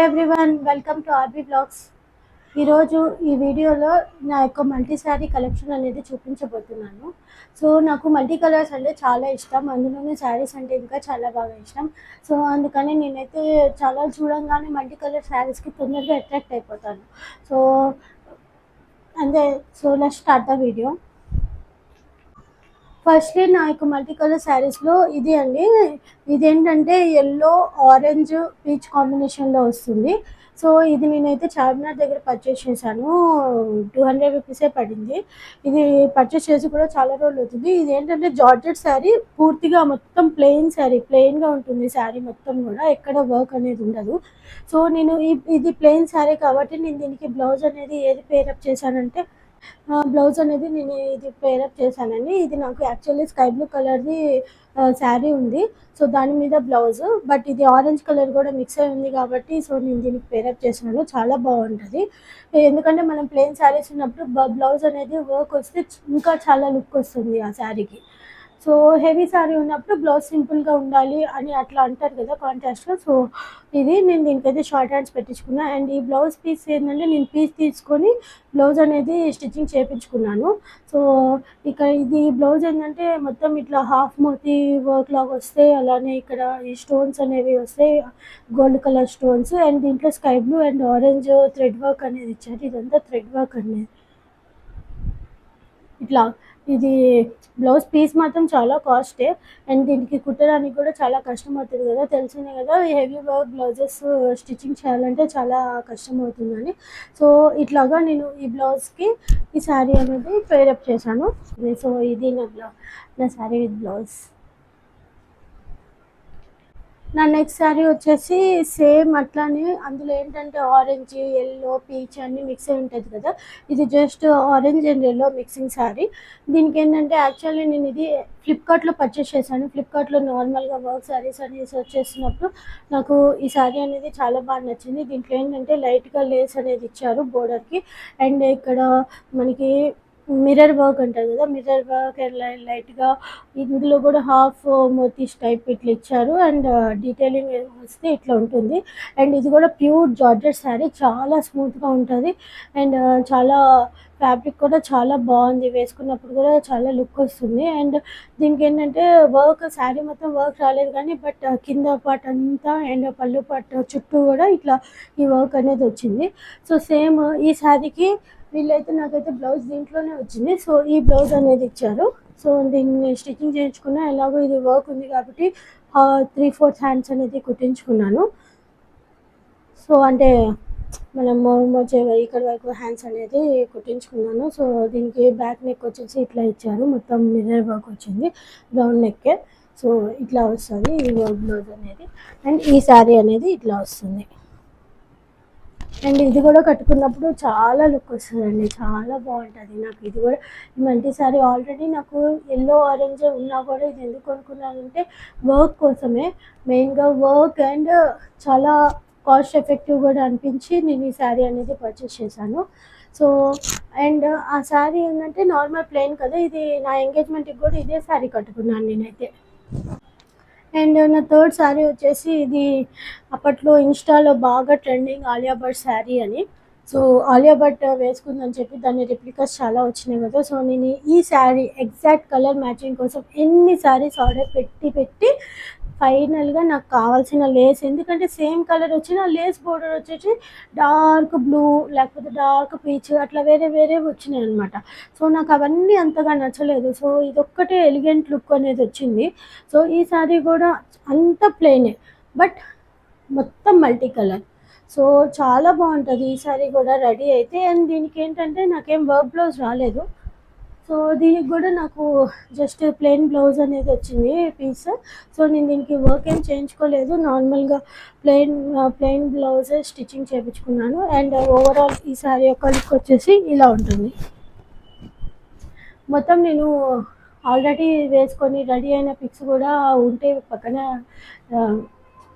Everyone welcome to RB blogs. ఈరోజు ఈ వీడియోలో నా యొక్క మల్టీ శారీ కలెక్షన్ అనేది చూపించబోతున్నాను. సో నాకు మల్టీ కలర్స్ అంటే చాలా ఇష్టం, అందులోనే శారీస్ అంటే ఇంకా చాలా బాగా ఇష్టం. సో అందుకని నేనైతే చాలా చూడంగానే మల్టీ కలర్ శారీస్కి తొందరగా అట్రాక్ట్ అయిపోతాను. సో అంతే. So let's start the video. Firstly నా యొక్క మల్టీ కలర్ శారీస్లో ఇది అండి. ఇదేంటంటే ఎల్లో, ఆరెంజ్, పీచ్ కాంబినేషన్లో వస్తుంది. సో ఇది నేనైతే చార్మినార్ దగ్గర పర్చేస్ చేశాను. 200 రూపీసే పడింది. ఇది పర్చేస్ చేసి కూడా చాలా రోజులు అవుతుంది. ఇది ఏంటంటే జార్జెట్ శారీ, పూర్తిగా మొత్తం ప్లెయిన్ శారీ, ప్లెయిన్గా ఉంటుంది శారీ మొత్తం కూడా, ఎక్కడ వర్క్ అనేది ఉండదు. సో నేను ఇది ప్లెయిన్ శారీ కాబట్టి నేను దీనికి బ్లౌజ్ అనేది ఏది పేరప్ చేశానంటే బ్లౌజ్ అనేది నేను ఇది పేరప్ చేశానండి. ఇది నాకు యాక్చువల్లీ స్కై బ్లూ కలర్ది శారీ ఉంది. సో దాని మీద బ్లౌజ్, బట్ ఇది ఆరెంజ్ కలర్ కూడా మిక్స్ అయి ఉంది కాబట్టి సో నేను దీనికి పేరప్ చేశాను. చాలా బాగుంటుంది, ఎందుకంటే మనం ప్లెయిన్ శారీస్ ఉన్నప్పుడు బ్లౌజ్ అనేది వర్క్ వస్తే ఇంకా చాలా లుక్ వస్తుంది ఆ శారీకి. సో హెవీ శారీ ఉన్నప్పుడు బ్లౌజ్ సింపుల్గా ఉండాలి అని అట్లా అంటారు కదా కాంట్రాస్ట్గా. సో ఇది నేను దీనికైతే షార్ట్ హ్యాండ్స్ పెట్టించుకున్నా. అండ్ ఈ బ్లౌజ్ పీస్ ఏంటంటే నేను పీస్ తీసుకొని బ్లౌజ్ అనేది స్టిచ్చింగ్ చేయించుకున్నాను. సో ఇక ఇది బ్లౌజ్ ఏంటంటే మొత్తం ఇట్లా హాఫ్ మోతీ వర్క్ లాగా వస్తాయి, అలానే ఇక్కడ ఈ స్టోన్స్ అనేవి వస్తాయి, గోల్డ్ కలర్ స్టోన్స్. అండ్ దీంట్లో sky blue and orange thread work అనేది ఇచ్చారు. ఇదంతా థ్రెడ్ వర్క్ అనేది ఇట్లా. ఇది బ్లౌజ్ పీస్ మాత్రం చాలా కాస్టే, అండ్ దీనికి కుట్టడానికి కూడా చాలా కష్టం అవుతుంది కదా, తెలిసిందే కదా. హెవీ వర్క్ బ్లౌజెస్ స్టిచ్చింగ్ చేయాలంటే చాలా కష్టం అవుతుందని. సో ఇట్లాగా నేను ఈ బ్లౌజ్కి ఈ శారీ అనేది పేరప్ చేశాను. సో ఇది నా శారీ విత్ బ్లౌజ్. నా నెక్స్ట్ శారీ వచ్చేసి సేమ్ అట్లానే, అందులో ఏంటంటే ఆరెంజ్, ఎల్లో, పీచ్ అన్నీ మిక్స్ అయి ఉంటుంది కదా. ఇది just orange and yellow mixing sari. దీనికి ఏంటంటే యాక్చువల్లీ నేను ఇది ఫ్లిప్కార్ట్లో పర్చేస్ చేశాను. ఫ్లిప్కార్ట్లో నార్మల్గా వర్క్ శారీస్ అని సెర్చ్ చేసినప్పుడు నాకు ఈ శారీ అనేది చాలా బాగా నచ్చింది. దీంట్లో ఏంటంటే లైట్గా లేస్ అనేది ఇచ్చారు బోర్డర్కి, అండ్ ఇక్కడ మనకి మిర్రర్ వర్క్ అంటారు కదా, మిర్రర్ వర్క్ అండ్ లైట్గా ఇందులో కూడా హాఫ్ మోతీస్ టైప్ ఇట్లా ఇచ్చారు. అండ్ డీటెయిలింగ్ వస్తే ఇట్లా ఉంటుంది. అండ్ ఇది కూడా ప్యూర్ జార్జెట్ శారీ, చాలా స్మూత్గా ఉంటుంది. అండ్ చాలా ఫ్యాబ్రిక్ కూడా చాలా బాగుంది, వేసుకున్నప్పుడు కూడా చాలా లుక్ వస్తుంది. అండ్ దీనికి ఏంటంటే వర్క్ శారీ మొత్తం వర్క్ రాలేదు కానీ, బట్ కింద పార్ట్ అంతా అండ్ పళ్ళు పార్ట్ చుట్టూ కూడా ఇట్లా ఈ వర్క్ అనేది వచ్చింది. సో సేమ్ ఈ శారీకి వీళ్ళైతే నాకైతే బ్లౌజ్ దీంట్లోనే వచ్చింది. సో ఈ బ్లౌజ్ అనేది ఇచ్చారు. సో దీన్ని స్టిచ్చింగ్ చేయించుకున్నా. ఎలాగో ఇది వర్క్ ఉంది కాబట్టి 3/4 హ్యాండ్స్ అనేది కుట్టించుకున్నాను. సో అంటే మనం మోచే ఇక్కడ వరకు హ్యాండ్స్ అనేది కుట్టించుకున్నాను. సో దీనికి బ్యాక్ నెక్ వచ్చేసి ఇట్లా ఇచ్చారు, మొత్తం మిర్రర్ వర్క్ వచ్చింది, రౌండ్ నెక్కే. సో ఇట్లా వస్తుంది ఈ వర్క్ బ్లౌజ్ అనేది. అండ్ ఈ శారీ అనేది ఇట్లా వస్తుంది. అండ్ ఇది కూడా కట్టుకున్నప్పుడు చాలా లుక్ వస్తుందండి, చాలా బాగుంటుంది. నాకు ఇది కూడా ఈ మల్టీ శారీ ఆల్రెడీ నాకు ఎల్లో, ఆరెంజ్ ఉన్నా కూడా ఇది ఎందుకు కొనుక్కున్నానంటే వర్క్ కోసమే, మెయిన్గా వర్క్ అండ్ చాలా కాస్ట్ ఎఫెక్టివ్ కూడా అనిపించి నేను ఈ శారీ అనేది పర్చేస్ చేశాను. సో అండ్ ఆ శారీ ఏంటంటే నార్మల్ ప్లెయిన్ కదా, ఇది నా ఎంగేజ్మెంట్కి కూడా ఇదే శారీ కట్టుకున్నాను నేనైతే. అండ్ నా థర్డ్ శారీ వచ్చేసి ఇది అప్పట్లో ఇన్స్టాలో బాగా ట్రెండింగ్ ఆలియా భట్ శారీ అని. సో ఆలియా భట్ వేసుకుందని చెప్పి దాని రిప్లికాస్ చాలా వచ్చినాయి కదా. సో నేను ఈ శారీ ఎగ్జాక్ట్ కలర్ మ్యాచింగ్ కోసం ఎన్ని శారీస్ ఆర్డర్ పెట్టి ఫైనల్గా నాకు కావాల్సిన లేస్, ఎందుకంటే సేమ్ కలర్ వచ్చిన లేస్ బోర్డర్ వచ్చేసి డార్క్ బ్లూ లేకపోతే డార్క్ పీచ్ అట్లా వేరే వేరే వచ్చినాయి అనమాట. సో నాకు అవన్నీ అంతగా నచ్చలేదు. సో ఇదొక్కటే ఎలిగెంట్ లుక్ అనేది వచ్చింది. సో ఈ శారీ కూడా అంత ప్లెయినే, బట్ మొత్తం మల్టీ కలర్. సో చాలా బాగుంటుంది ఈ శారీ కూడా రెడీ అయితే. అండ్ దీనికి ఏంటంటే నాకేం వర్క్ బ్లౌజ్ రాలేదు. సో దీనికి కూడా నాకు జస్ట్ ప్లెయిన్ బ్లౌజ్ అనేది వచ్చింది పీస్. సో నేను దీనికి వర్క్ ఏం చేయించుకోలేదు, నార్మల్గా ప్లెయిన్ బ్లౌజ్ స్టిచ్చింగ్ చేయించుకున్నాను. అండ్ ఓవరాల్ ఈ శారీ యొక్క లుక్ వచ్చేసి ఇలా ఉంటుంది. మొత్తం నేను ఆల్రెడీ వేసుకొని రెడీ అయిన పిక్స్ కూడా ఉంటే పక్కన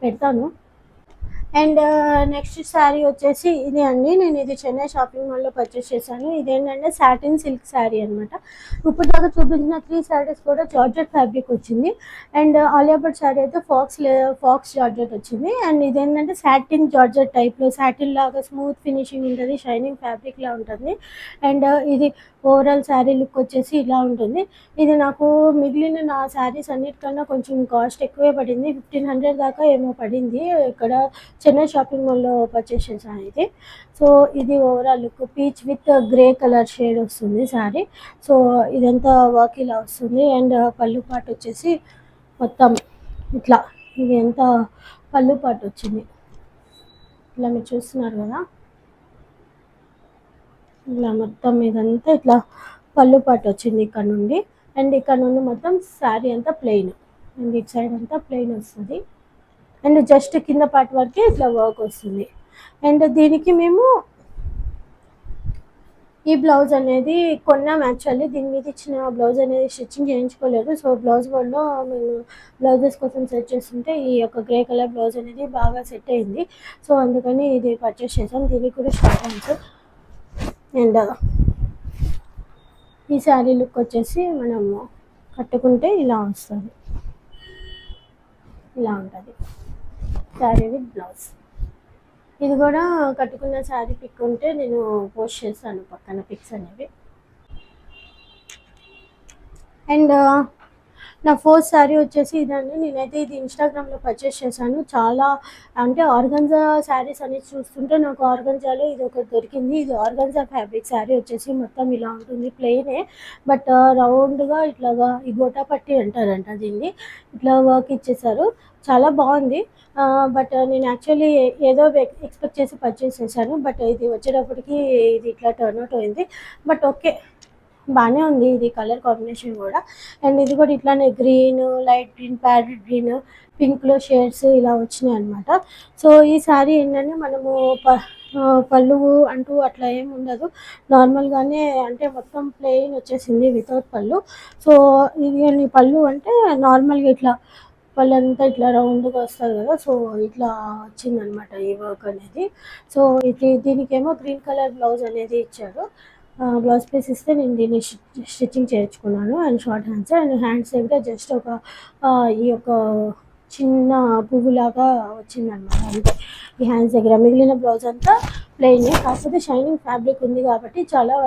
పెడతాను. అండ్ నెక్స్ట్ శారీ వచ్చేసి ఇది అండి. నేను ఇది చెన్నై షాపింగ్ మాల్లో పర్చేస్ చేశాను. ఇదేంటంటే సాటిన్ సిల్క్ శారీ అనమాట. ఇప్పుడు దాకా చూపించిన 3 శారీస్ కూడా జార్జెట్ ఫ్యాబ్రిక్ వచ్చింది. అండ్ ఆలియా భట్ శారీ అయితే ఫాక్స్ జార్జెట్ వచ్చింది. అండ్ ఇదేంటంటే సాటిన్ జార్జెట్ టైప్లో సాటిన్ లాగా స్మూత్ ఫినిషింగ్ ఉంటుంది, షైనింగ్ ఫ్యాబ్రిక్ లా ఉంటుంది. అండ్ ఇది ఓవరాల్ శారీ లుక్ వచ్చేసి ఇలా ఉంటుంది. ఇది నాకు మిగిలిన నా శారీస్ అన్నిటికన్నా కొంచెం కాస్ట్ ఎక్కువే పడింది. 1500 దాకా ఏమో పడింది. ఇక్కడ చెన్నై షాపింగ్ మాల్లో పర్చేస్ చేశాను ఇది. సో ఇది overall look peach with grey colour shade వస్తుంది శారీ. సో ఇదంతా వర్క్ ఇలా వస్తుంది. అండ్ పళ్ళు పాటు వచ్చేసి మొత్తం ఇట్లా ఇది ఎంత పళ్ళు పాటు వచ్చింది ఇలా మీరు చూస్తున్నారు కదా. ఇలా మొత్తం ఇదంతా ఇట్లా పళ్ళు పాటు వచ్చింది ఇక్కడ నుండి. అండ్ ఇక్కడ నుండి మొత్తం శారీ అంతా ప్లెయిన్. అండ్ ఇటు సైడ్ అంతా ప్లెయిన్ వస్తుంది. అండ్ జస్ట్ కింద పార్ట్ వరకే ఇట్లా వర్క్ వస్తుంది. అండ్ దీనికి మేము ఈ బ్లౌజ్ అనేది కొన్నాం. యాక్చువల్లీ దీని మీద ఇచ్చిన బ్లౌజ్ అనేది స్టిచ్చింగ్ చేయించుకోలేదు. సో బ్లౌజ్ వల్ల మేము బ్లౌజెస్ కోసం సెట్ చేస్తుంటే ఈ యొక్క గ్రే కలర్ బ్లౌజ్ అనేది బాగా సెట్ అయింది. సో అందుకని ఇది పర్చేస్ చేసాం. దీనికి కూడా షార్ట్ హ్యాండ్స్. అండ్ ఈ శారీ లుక్ వచ్చేసి మనము కట్టుకుంటే ఇలా వస్తుంది. ఇలా ఉంటుంది శారీ విత్ బ్లౌజ్. ఇది కూడా కట్టుకున్న శారీ పిక్ ఉంటే నేను పోస్ట్ చేస్తాను పక్కన పిక్స్ అనేవి. అండ్ నా ఫోర్త్ శారీ వచ్చేసి ఇదండి. నేనైతే ఇది ఇన్స్టాగ్రామ్లో పర్చేస్ చేశాను. చాలా అంటే ఆర్గంజా శారీస్ అనేది చూస్తుంటే నాకు ఆర్గంజాలో ఇది ఒకటి దొరికింది. ఇది ఆర్గంజా ఫ్యాబ్రిక్ శారీ వచ్చేసి మొత్తం ఇలా ఉంటుంది, ప్లెయినే. బట్ రౌండ్గా ఇట్లాగా ఈ గోటా పట్టి అంటారంట దీన్ని. ఇట్లా వర్క్ ఇచ్చేసారు, చాలా బాగుంది. బట్ నేను యాక్చువల్లీ ఏదో ఎక్స్పెక్ట్ చేసి పర్చేస్ చేశాను. బట్ ఇది వచ్చేటప్పటికి ఇది ఇట్లా టర్న్ అవుట్ అయింది. బట్ ఓకే, బాగానే ఉంది ఇది కలర్ కాంబినేషన్ కూడా. అండ్ ఇది కూడా ఇట్లానే green, light green, parrot green, పింక్లో షేడ్స్ ఇలా వచ్చినాయి అనమాట. సో ఈ శారీ ఏంటంటే మనము పళ్ళు అంటూ అట్లా ఏమి ఉండదు, నార్మల్గానే అంటే మొత్తం ప్లెయిన్ వచ్చేసింది వితౌట్ పళ్ళు. సో ఇది పళ్ళు అంటే నార్మల్గా ఇట్లా పళ్ళు అంతా ఇట్లా రౌండ్గా వస్తుంది కదా. సో ఇట్లా వచ్చిందనమాట ఈ వర్క్ అనేది. సో దీనికేమో గ్రీన్ కలర్ బ్లౌజ్ అనేది ఇచ్చారు. బ్లౌజ్ పీస్ ఇస్తే నేను దీన్ని స్టిచ్చింగ్ చేయించుకున్నాను. And short hands. And hands దగ్గర జస్ట్ ఒక ఈ యొక్క చిన్న పువ్వులాగా వచ్చిందనమాట అంతే ఈ హ్యాండ్స్ దగ్గర. మిగిలిన బ్లౌజ్ అంతా ప్లెయిన్, కాకపోతే షైనింగ్ ఫ్యాబ్రిక్ ఉంది కాబట్టి చాలా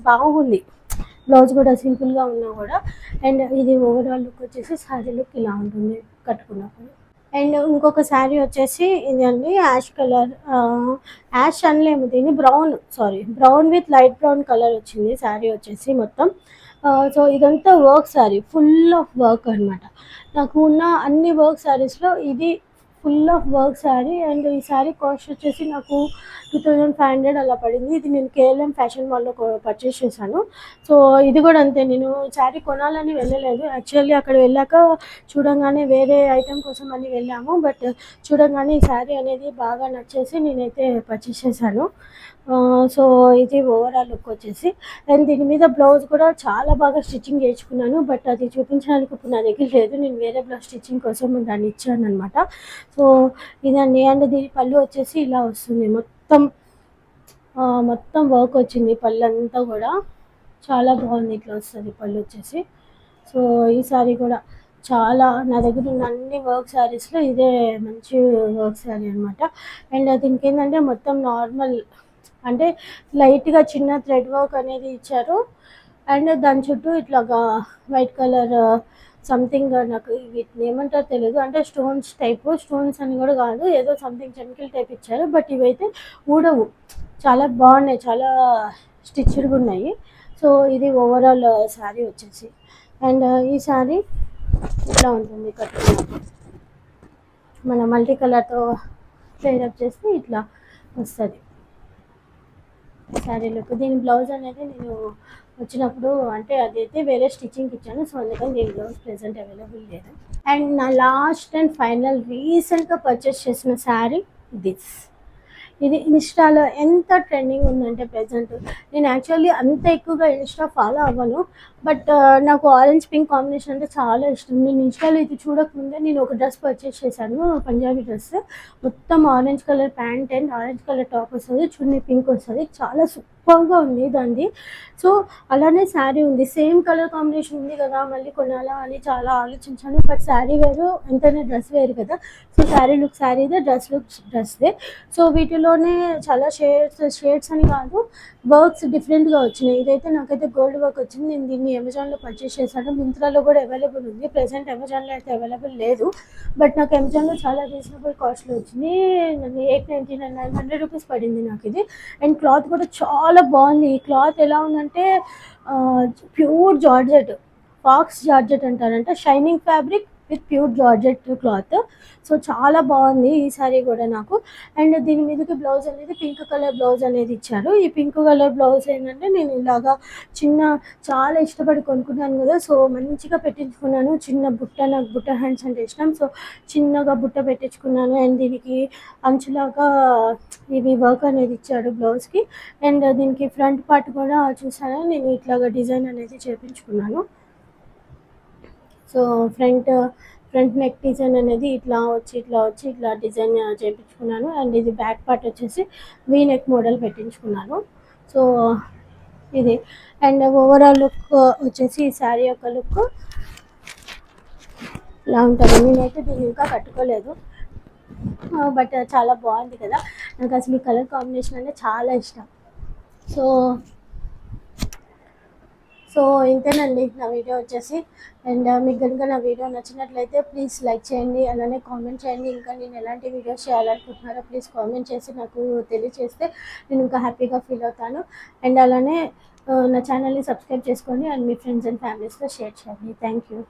బాగుంది. బ్లౌజ్ కూడా సింపుల్గా ఉన్నా కూడా. అండ్ ఇది ఓవరాల్ లుక్ వచ్చేసి శారీ లుక్ ఇలా ఉంటుంది కట్టుకున్నప్పుడు. అండ్ ఇంకొక శారీ వచ్చేసి ఇది అండి, యాష్ కలర్, యాష్ అనలేము దీన్ని, brown with light brown colour వచ్చింది శారీ వచ్చేసి మొత్తం. సో ఇదంతా work sari, full of work అనమాట. నాకు ఉన్న అన్ని వర్క్ శారీస్లో ఇది full of work sari. And ఈ శారీ కాస్ట్ వచ్చేసి నాకు 2500 అలా పడింది. ఇది నేను కేఎల్ఎం ఫ్యాషన్ మాల్లో పర్చేస్ చేశాను. సో ఇది కూడా అంతే, నేను శారీ కొనాలని వెళ్ళలేదు. యాక్చువల్లీ అక్కడ వెళ్ళాక చూడంగానే వేరే ఐటెం కోసం అని వెళ్ళాము. బట్ చూడంగానే ఈ శారీ అనేది బాగా నచ్చేసి నేనైతే పర్చేస్ చేశాను. సో ఇది ఓవరాల్ లుక్ వచ్చేసి. అండ్ దీని మీద బ్లౌజ్ కూడా చాలా బాగా స్టిచ్చింగ్ చేయించుకున్నాను. బట్ అది చూపించడానికి ఇప్పుడు నా దగ్గర లేదు. నేను వేరే బ్లౌజ్ స్టిచ్చింగ్ కోసం దాన్ని ఇచ్చాను అనమాట. సో ఇదండి. అండ్ దీని పళ్ళు వచ్చేసి ఇలా వస్తుంది, మొత్తం వర్క్ వచ్చింది పళ్ళు అంతా కూడా. చాలా బాగుంది, ఇట్లా వస్తుంది పళ్ళు వచ్చేసి. సో ఈ శారీ కూడా చాలా నా దగ్గర ఉన్న అన్ని వర్క్ శారీస్లో ఇదే మంచి వర్క్ శారీ అనమాట. అండ్ దీనికి ఏంటంటే మొత్తం నార్మల్ అంటే లైట్గా చిన్న థ్రెడ్ వర్క్ అనేది ఇచ్చారు. అండ్ దాని చుట్టూ ఇట్లాగా వైట్ కలర్ సంథింగ్, నాకు వీటిని ఏమంటారో తెలియదు, అంటే స్టోన్స్ టైపు, స్టోన్స్ అని కూడా కాదు, ఏదో సంథింగ్ చెమికల్ టైప్ ఇచ్చారు. బట్ ఇవైతే ఊడవు, చాలా బాగున్నాయి, చాలా స్టిచ్డ్గా ఉన్నాయి. సో ఇది ఓవరాల్ శారీ వచ్చేసి. అండ్ ఈ శారీ ఇట్లా ఉంటుంది కట్టుకున్నప్పుడు, మన మల్టీ కలర్తో పేరప్ చేస్తే ఇట్లా వస్తుంది శారీ లుక్. దీని బ్లౌజ్ అనేది నేను వచ్చినప్పుడు అంటే అదైతే వేరే స్టిచ్చింగ్కి ఇచ్చాను. సో అందుకని దీని బ్లౌజ్ ప్రెజెంట్ అవైలబుల్ లేదు. అండ్ నా లాస్ట్ అండ్ ఫైనల్ రీసెంట్గా పర్చేస్ చేసిన శారీ దిస్. ఇది ఇన్‌స్టాలో ఎంత ట్రెండింగ్ ఉందంటే ప్రెజెంట్. నేను యాక్చువల్లీ అంత ఎక్కువగా ఇన్‌స్టా ఫాలో అవ్వను. బట్ నాకు ఆరెంజ్, పింక్ కాంబినేషన్ అంటే చాలా ఇష్టం. నేను ఇన్‌స్టాలో ఇది చూడకముందే నేను ఒక డ్రెస్ పర్చేస్ చేశాను. పంజాబీ డ్రెస్. మొత్తం orange colour pant and orange colour top వస్తది. చున్నీ పింక్ వస్తది. చాలా సూపర్‌గా ఉంది దానిది. సో, అలానే శారీ ఉంది. సేమ్ కలర్ కాంబినేషన్ ఉంది కదా! మళ్ళీ కొనాలా అని చాలా ఆలోచించాను. బట్ శారీ వేరు, ఎంతైనా డ్రెస్ వేరు కదా! సో, శారీ లుక్ శారీదే, డ్రెస్ లుక్ డ్రెస్‌దే. సో, వీటిలోనే చాలా షేడ్స్ అని కాదు, వర్క్స్ డిఫరెంట్‌గా వచ్చినాయి. ఇదైతే నాకైతే గోల్డ్ వర్క్ వచ్చింది. నేను దీన్ని అమెజాన్‌లో పర్చేస్ చేశాను. మింత్రాలో కూడా అవైలబుల్ ఉంది. ప్రెజెంట్ అమెజాన్‌లో అయితే అవైలబుల్ లేదు. బట్ నాకు అమెజాన్‌లో చాలా రీజనబుల్ కాస్ట్‌లో వచ్చింది. 899 900 రూపీస్ పడింది నాకిది. అండ్ క్లాత్ కూడా చాలా బాగుంది. ఈ క్లాత్ ఎలా ఉందంటే ప్యూర్ జార్జెట్, ఫాక్స్ జార్జెట్ అంటారంట. Shining fabric with pure georgette cloth. So, చాలా బాగుంది ఈ సారీ కూడా నాకు. అండ్ దీని మీదకి బ్లౌజ్ అనేది పింక్ కలర్ బ్లౌజ్ అనేది ఇచ్చారు. ఈ పింక్ కలర్ బ్లౌజ్ ఏంటంటే నేను ఇలాగా చిన్న, చాలా ఇష్టపడి కొనుక్కున్నాను కదా! సో, మంచిగా పెట్టించుకున్నాను. చిన్న బుట్ట, నాకు బుట్ట హ్యాండ్స్ అంటే ఇష్టం. సో, చిన్నగా బుట్ట పెట్టించుకున్నాను. అండ్ దీనికి అంచులాగా ఇవి వర్క్ అనేది ఇచ్చాడు బ్లౌజ్‌కి. అండ్ దీనికి ఫ్రంట్ పార్ట్ కూడా చూసారా, నేను ఇట్లాగా డిజైన్ అనేది చేపించుకున్నాను. సో, ఫ్రంట్ నెక్ డిజైన్ అనేది ఇట్లా డిజైన్ చేపించుకున్నాను. అండ్ ఇది బ్యాక్ పార్ట్ వచ్చేసి వీ నెక్ మోడల్ పెట్టించుకున్నాను. సో, ఇది. అండ్ ఓవరాల్ లుక్ వచ్చేసి ఈ శారీ యొక్క లుక్ ఇలా ఉంటుంది. నేనైతే దీన్ని ఇంకా కట్టుకోలేదు. బట్ చాలా బాగుంది కదా! నాకు అసలు ఈ కలర్ కాంబినేషన్ అంటే చాలా ఇష్టం. సో, ఇంతేనండి నా వీడియో వచ్చేసి. అండ్ మీకు కనుక నా వీడియో నచ్చినట్లయితే ప్లీజ్ లైక్ చేయండి, అలానే కామెంట్ చేయండి. ఇంకా నేను ఎలాంటి వీడియోస్ చేయాలనుకుంటున్నారో ప్లీజ్ కామెంట్ చేసి నాకు తెలియజేస్తే నేను ఇంకా హ్యాపీగా ఫీల్ అవుతాను. అండ్ అలానే నా ఛానల్ని సబ్స్క్రైబ్ చేసుకోండి అండ్ మీ ఫ్రెండ్స్ అండ్ ఫ్యామిలీస్తో షేర్ చేయండి. Thank you.